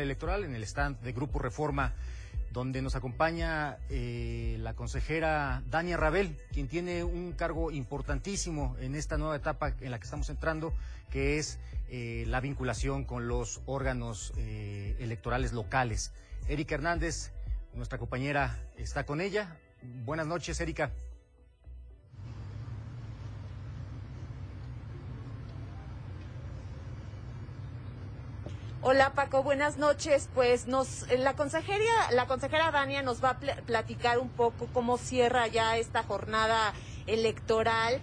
electoral en el stand de Grupo Reforma, donde nos acompaña la consejera Dania Rabel, quien tiene un cargo importantísimo en esta nueva etapa en la que estamos entrando, que es la vinculación con los órganos electorales locales. Erika Hernández, nuestra compañera, está con ella. Buenas noches, Erika. Hola Paco, buenas noches. Pues la consejera Dania nos va a platicar un poco cómo cierra ya esta jornada electoral.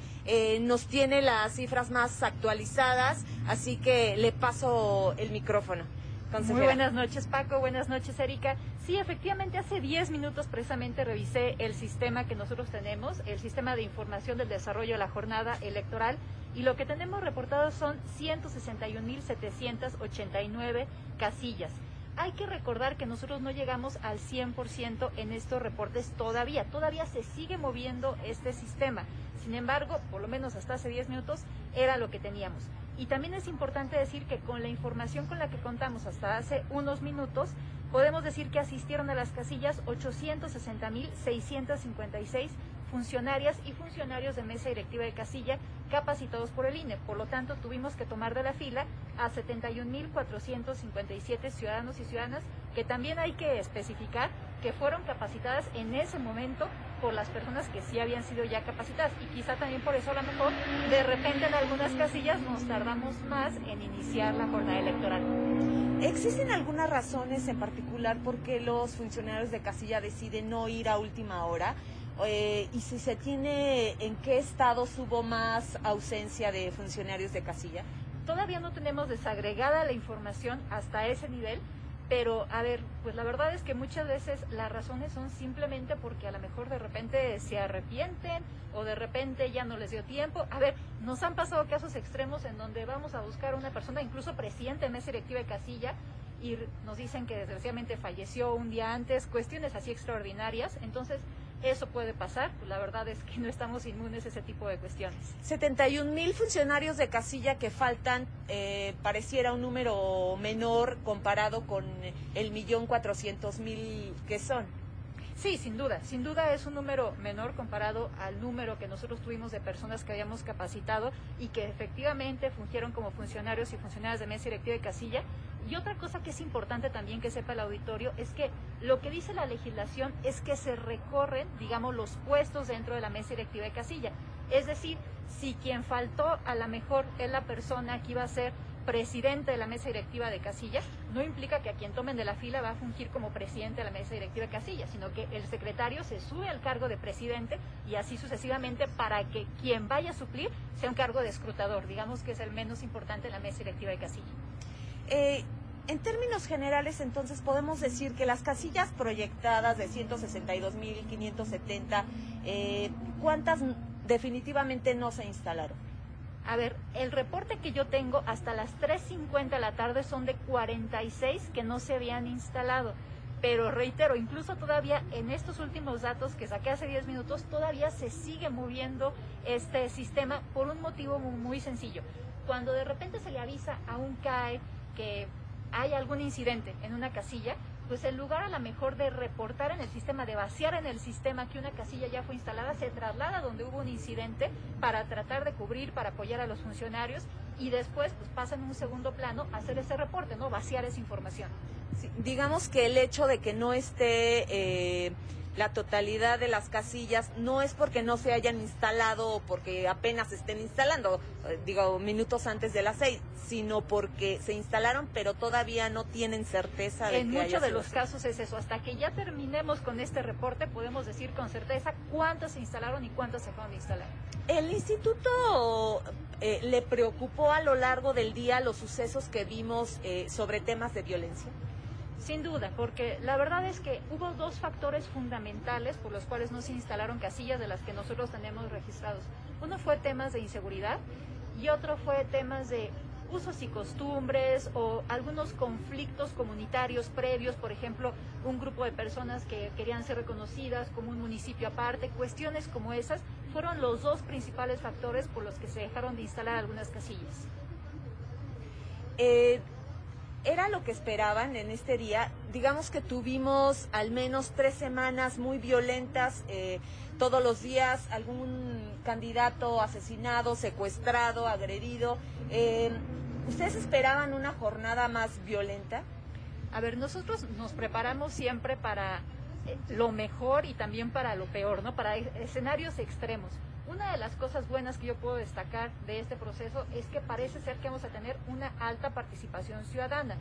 Nos tiene las cifras más actualizadas, así que le paso el micrófono. Consejera. Muy buenas noches, Paco, buenas noches, Erika. Sí, efectivamente, hace 10 minutos precisamente revisé el sistema que nosotros tenemos, el sistema de información del desarrollo de la jornada electoral, y lo que tenemos reportado son 161.789 casillas. Hay que recordar que nosotros no llegamos al 100% en estos reportes todavía se sigue moviendo este sistema. Sin embargo, por lo menos hasta hace 10 minutos era lo que teníamos. Y también es importante decir que con la información con la que contamos hasta hace unos minutos, podemos decir que asistieron a las casillas 860.656 funcionarias y funcionarios de mesa directiva de casilla capacitados por el INE. Por lo tanto, tuvimos que tomar de la fila a 71.457 ciudadanos y ciudadanas, que también hay que especificar que fueron capacitadas en ese momento por las personas que sí habían sido ya capacitadas, y quizá también por eso a lo mejor de repente en algunas casillas nos tardamos más en iniciar la jornada electoral. ¿Existen algunas razones en particular por qué los funcionarios de casilla deciden no ir a última hora? Y si se tiene, ¿en qué estados hubo más ausencia de funcionarios de casilla? Todavía no tenemos desagregada la información hasta ese nivel, pero a ver, pues la verdad es que muchas veces las razones son simplemente porque a lo mejor de repente se arrepienten o de repente ya no les dio tiempo. A ver, nos han pasado casos extremos en donde vamos a buscar a una persona, incluso presidente de mesa directiva de casilla, y nos dicen que desgraciadamente falleció un día antes, cuestiones así extraordinarias. Entonces eso puede pasar, pues la verdad es que no estamos inmunes a ese tipo de cuestiones. 71,000 funcionarios de casilla que faltan, pareciera un número menor comparado con el 1.400.000 que son. Sí, sin duda es un número menor comparado al número que nosotros tuvimos de personas que habíamos capacitado y que efectivamente fungieron como funcionarios y funcionarias de mesa directiva de casilla. Y otra cosa que es importante también que sepa el auditorio es que lo que dice la legislación es que se recorren, digamos, los puestos dentro de la mesa directiva de casilla. Es decir, si quien faltó a lo mejor es la persona que iba a ser presidente de la mesa directiva de casilla, no implica que a quien tomen de la fila va a fungir como presidente de la mesa directiva de casilla, sino que el secretario se sube al cargo de presidente y así sucesivamente para que quien vaya a suplir sea un cargo de escrutador, digamos que es el menos importante en la mesa directiva de casilla. En términos generales, entonces, podemos decir que las casillas proyectadas de 162.570, ¿cuántas definitivamente no se instalaron? A ver, el reporte que yo tengo hasta las 3:50 de la tarde son de 46 que no se habían instalado. Pero reitero, incluso todavía en estos últimos datos que saqué hace 10 minutos, todavía se sigue moviendo este sistema por un motivo muy sencillo. Cuando de repente se le avisa a un CAE que hay algún incidente en una casilla, pues en lugar a lo mejor de reportar en el sistema, de vaciar en el sistema que una casilla ya fue instalada, se traslada donde hubo un incidente para tratar de cubrir, para apoyar a los funcionarios, y después pues pasa en un segundo plano a hacer ese reporte, ¿no? Vaciar esa información. Sí, digamos que el hecho de que no esté la totalidad de las casillas no es porque no se hayan instalado o porque apenas se estén instalando, minutos antes de las 6, sino porque se instalaron pero todavía no tienen certeza de que haya sido. En muchos de los casos es eso. Hasta que ya terminemos con este reporte podemos decir con certeza cuántas se instalaron y cuántas se acaban de instalar. ¿El instituto le preocupó a lo largo del día los sucesos que vimos sobre temas de violencia? Sin duda, porque la verdad es que hubo dos factores fundamentales por los cuales no se instalaron casillas de las que nosotros tenemos registrados. Uno fue temas de inseguridad y otro fue temas de usos y costumbres o algunos conflictos comunitarios previos, por ejemplo, un grupo de personas que querían ser reconocidas como un municipio aparte. Cuestiones como esas fueron los dos principales factores por los que se dejaron de instalar algunas casillas. ¿era lo que esperaban en este día? Digamos que tuvimos al menos 3 semanas muy violentas, todos los días algún candidato asesinado, secuestrado, agredido. ¿Ustedes esperaban una jornada más violenta? A ver, nosotros nos preparamos siempre para lo mejor y también para lo peor, ¿no? Para escenarios extremos. Una de las cosas buenas que yo puedo destacar de este proceso es que parece ser que vamos a tener una alta participación ciudadana.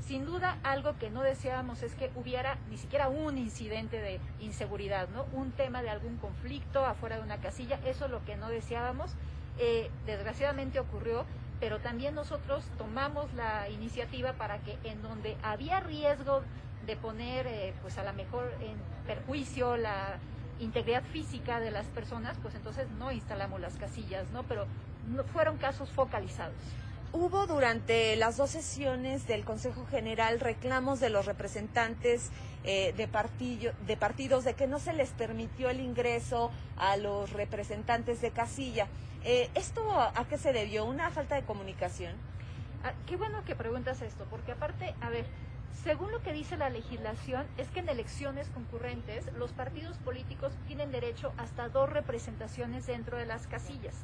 Sin duda, algo que no deseábamos es que hubiera ni siquiera un incidente de inseguridad, ¿no? Un tema de algún conflicto afuera de una casilla, eso es lo que no deseábamos. Desgraciadamente ocurrió, pero también nosotros tomamos la iniciativa para que en donde había riesgo de poner, pues a lo mejor en perjuicio la integridad física de las personas, pues entonces no instalamos las casillas, ¿no? Pero no, fueron casos focalizados. Hubo durante las 2 sesiones del Consejo General reclamos de los representantes de partidos de que no se les permitió el ingreso a los representantes de casilla. ¿Esto a qué se debió? ¿Una falta de comunicación? Qué bueno que preguntas esto, porque aparte, a ver, según lo que dice la legislación, es que en elecciones concurrentes los partidos políticos tienen derecho hasta 2 representaciones dentro de las casillas.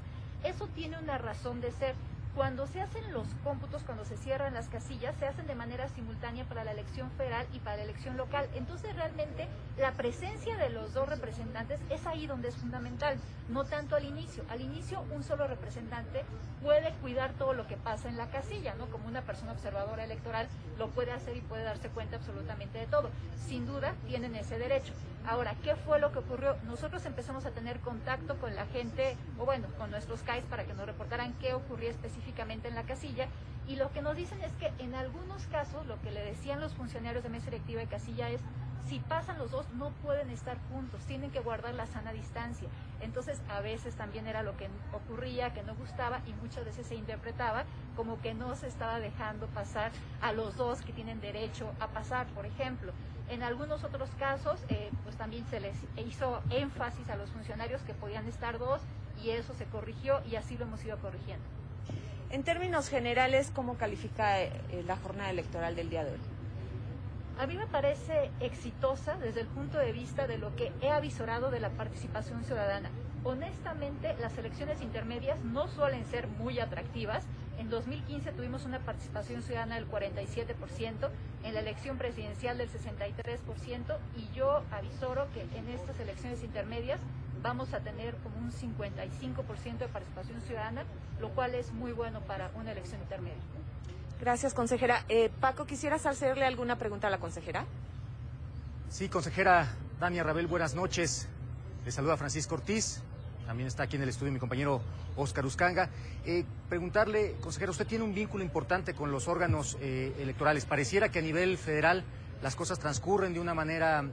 Eso tiene una razón de ser. Cuando se hacen los cómputos, cuando se cierran las casillas, se hacen de manera simultánea para la elección federal y para la elección local. Entonces, realmente, la presencia de los 2 representantes es ahí donde es fundamental, no tanto al inicio. Al inicio, un solo representante puede cuidar todo lo que pasa en la casilla, ¿no? Como una persona observadora electoral lo puede hacer y puede darse cuenta absolutamente de todo. Sin duda, tienen ese derecho. Ahora, ¿qué fue lo que ocurrió? Nosotros empezamos a tener contacto con la gente, o bueno, con nuestros CAIs para que nos reportaran qué ocurría específicamente en la casilla, y lo que nos dicen es que en algunos casos, lo que le decían los funcionarios de mesa directiva de casilla es, si pasan los 2 no pueden estar juntos, tienen que guardar la sana distancia. Entonces a veces también era lo que ocurría, que no gustaba, y muchas veces se interpretaba como que no se estaba dejando pasar a los 2 que tienen derecho a pasar, por ejemplo. En algunos otros casos, pues también se les hizo énfasis a los funcionarios que podían estar 2, y eso se corrigió y así lo hemos ido corrigiendo. En términos generales, ¿cómo califica la jornada electoral del día de hoy? A mí me parece exitosa desde el punto de vista de lo que he avisorado de la participación ciudadana. Honestamente, las elecciones intermedias no suelen ser muy atractivas. En 2015 tuvimos una participación ciudadana del 47%, en la elección presidencial del 63%, y yo avisoro que en estas elecciones intermedias vamos a tener como un 55% de participación ciudadana, lo cual es muy bueno para una elección intermedia. Gracias, consejera. Paco, ¿quisieras hacerle alguna pregunta a la consejera? Sí, consejera Dania Rabel, buenas noches. Le saluda Francisco Ortiz. También está aquí en el estudio mi compañero Óscar Uscanga. Preguntarle, consejera, usted tiene un vínculo importante con los órganos electorales. Pareciera que a nivel federal las cosas transcurren de una manera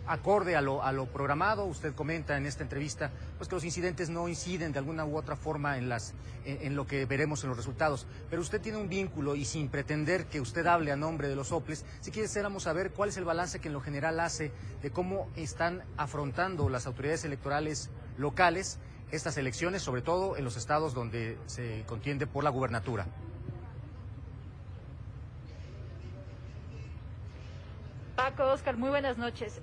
acorde a lo programado. Usted comenta en esta entrevista pues que los incidentes no inciden de alguna u otra forma en lo que veremos en los resultados. Pero usted tiene un vínculo, y sin pretender que usted hable a nombre de los OPLES, si quisiéramos saber cuál es el balance que en lo general hace de cómo están afrontando las autoridades electorales locales estas elecciones, sobre todo en los estados donde se contiende por la gubernatura. Paco, Óscar, muy buenas noches.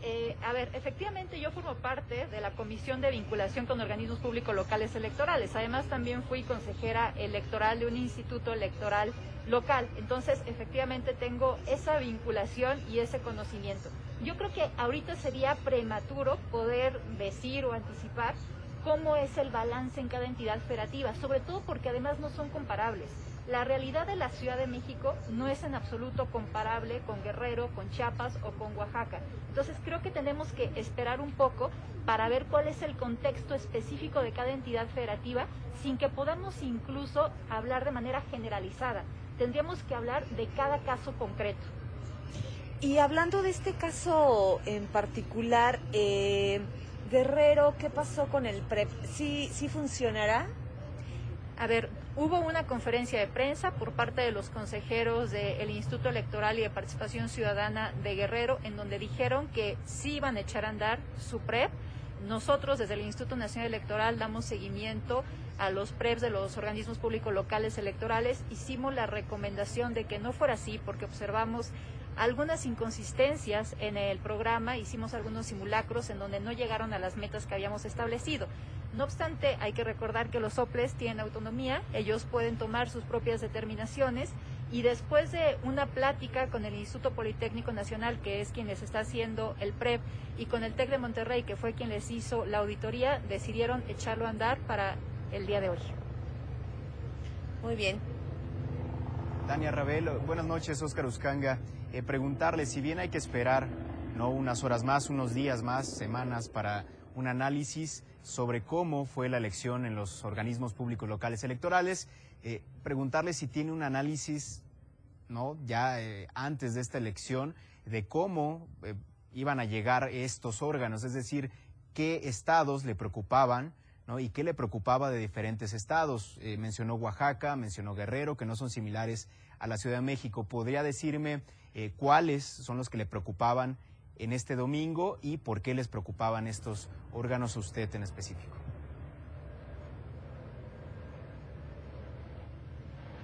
A ver, efectivamente yo formo parte de la Comisión de Vinculación con Organismos Públicos Locales Electorales. Además, también fui consejera electoral de un instituto electoral local. Entonces, efectivamente tengo esa vinculación y ese conocimiento. Yo creo que ahorita sería prematuro poder decir o anticipar cómo es el balance en cada entidad federativa, sobre todo porque además no son comparables. La realidad de la Ciudad de México no es en absoluto comparable con Guerrero, con Chiapas o con Oaxaca. Entonces creo que tenemos que esperar un poco para ver cuál es el contexto específico de cada entidad federativa, sin que podamos incluso hablar de manera generalizada. Tendríamos que hablar de cada caso concreto. Y hablando de este caso en particular, Guerrero, ¿qué pasó con el PREP? ¿Sí funcionará? A ver, hubo una conferencia de prensa por parte de los consejeros del Instituto Electoral y de Participación Ciudadana de Guerrero, en donde dijeron que sí iban a echar a andar su PREP. nosotros desde el Instituto Nacional Electoral damos seguimiento a los PREPs de los organismos públicos locales electorales. Hicimos la recomendación de que no fuera así porque observamos algunas inconsistencias en el programa, hicimos algunos simulacros en donde no llegaron a las metas que habíamos establecido. No obstante, hay que recordar que los soples tienen autonomía, ellos pueden tomar sus propias determinaciones y después de una plática con el Instituto Politécnico Nacional, que es quien les está haciendo el PREP, y con el TEC de Monterrey, que fue quien les hizo la auditoría, decidieron echarlo a andar para el día de hoy. Muy bien. Dania Rabel, buenas noches, Óscar Uscanga. Preguntarle, si bien hay que esperar no unas horas más, unos días más, semanas para un análisis sobre cómo fue la elección en los organismos públicos locales electorales, preguntarle si tiene un análisis, ¿no?, ya antes de esta elección, de cómo iban a llegar estos órganos, es decir, qué estados le preocupaban, ¿no?, y qué le preocupaba de diferentes estados. Mencionó Oaxaca, mencionó Guerrero, que no son similares a la Ciudad de México. ¿Podría decirme cuáles son los que le preocupaban en este domingo y por qué les preocupaban estos órganos a usted en específico?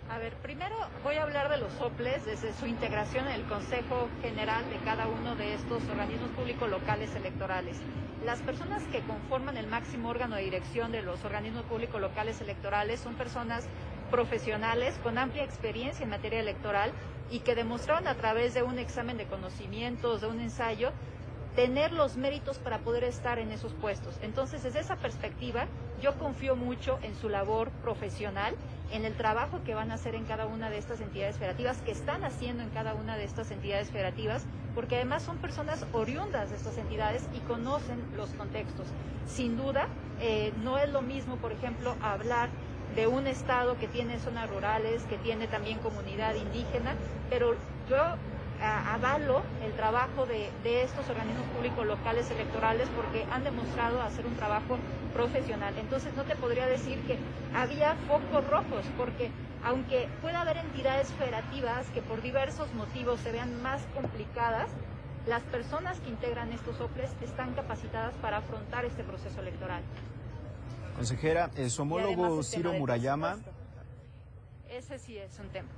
A ver, primero voy a hablar de los soples desde su integración en el Consejo General de cada uno de estos organismos públicos locales electorales. Las personas que conforman el máximo órgano de dirección de los organismos públicos locales electorales son personas profesionales con amplia experiencia en materia electoral y que demostraron a través de un examen de conocimientos, de un ensayo, tener los méritos para poder estar en esos puestos. Entonces, desde esa perspectiva, yo confío mucho en su labor profesional, en el trabajo que van a hacer en cada una de estas entidades federativas, que están haciendo en cada una de estas entidades federativas, porque además son personas oriundas de estas entidades y conocen los contextos. Sin duda, no es lo mismo, por ejemplo, hablar de un estado que tiene zonas rurales, que tiene también comunidad indígena, pero yo avalo el trabajo de estos organismos públicos locales electorales porque han demostrado hacer un trabajo profesional. Entonces no te podría decir que había focos rojos, porque aunque pueda haber entidades federativas que por diversos motivos se vean más complicadas, las personas que integran estos soples están capacitadas para afrontar este proceso electoral. Consejera, su homólogo Ciro Murayama. Ese sí es un tema.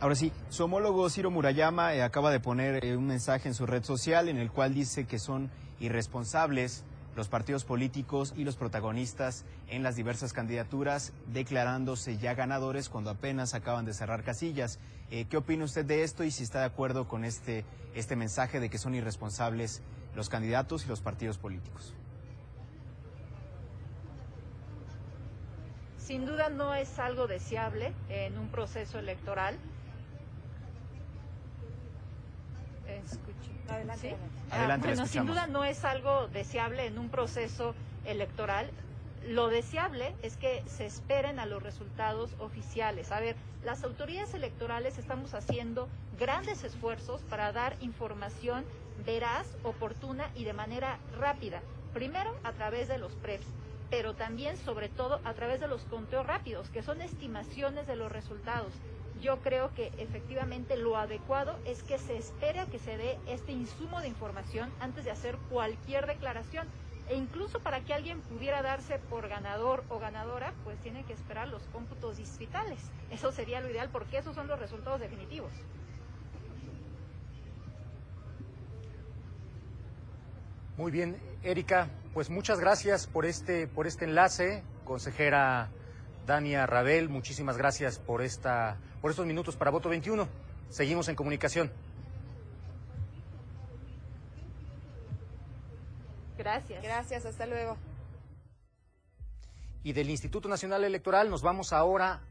Ahora sí, su homólogo Ciro Murayama acaba de poner un mensaje en su red social en el cual dice que son irresponsables los partidos políticos y los protagonistas en las diversas candidaturas, declarándose ya ganadores cuando apenas acaban de cerrar casillas. ¿Qué opina usted de esto y si está de acuerdo con este mensaje de que son irresponsables los candidatos y los partidos políticos? Sin duda no es algo deseable en un proceso electoral. Adelante. ¿Sí? Adelante, bueno, sin duda no es algo deseable en un proceso electoral. Lo deseable es que se esperen a los resultados oficiales. A ver, las autoridades electorales estamos haciendo grandes esfuerzos para dar información veraz, oportuna y de manera rápida. Primero, a través de los PREPs, pero también, sobre todo, a través de los conteos rápidos, que son estimaciones de los resultados. Yo creo que efectivamente lo adecuado es que se espere a que se dé este insumo de información antes de hacer cualquier declaración. E incluso para que alguien pudiera darse por ganador o ganadora, pues tiene que esperar los cómputos distritales. Eso sería lo ideal porque esos son los resultados definitivos. Muy bien, Erika, pues muchas gracias por este enlace, consejera Dania Rabel, muchísimas gracias por estos minutos para Voto 21. Seguimos en comunicación. Gracias. Gracias, hasta luego. Y del Instituto Nacional Electoral nos vamos ahora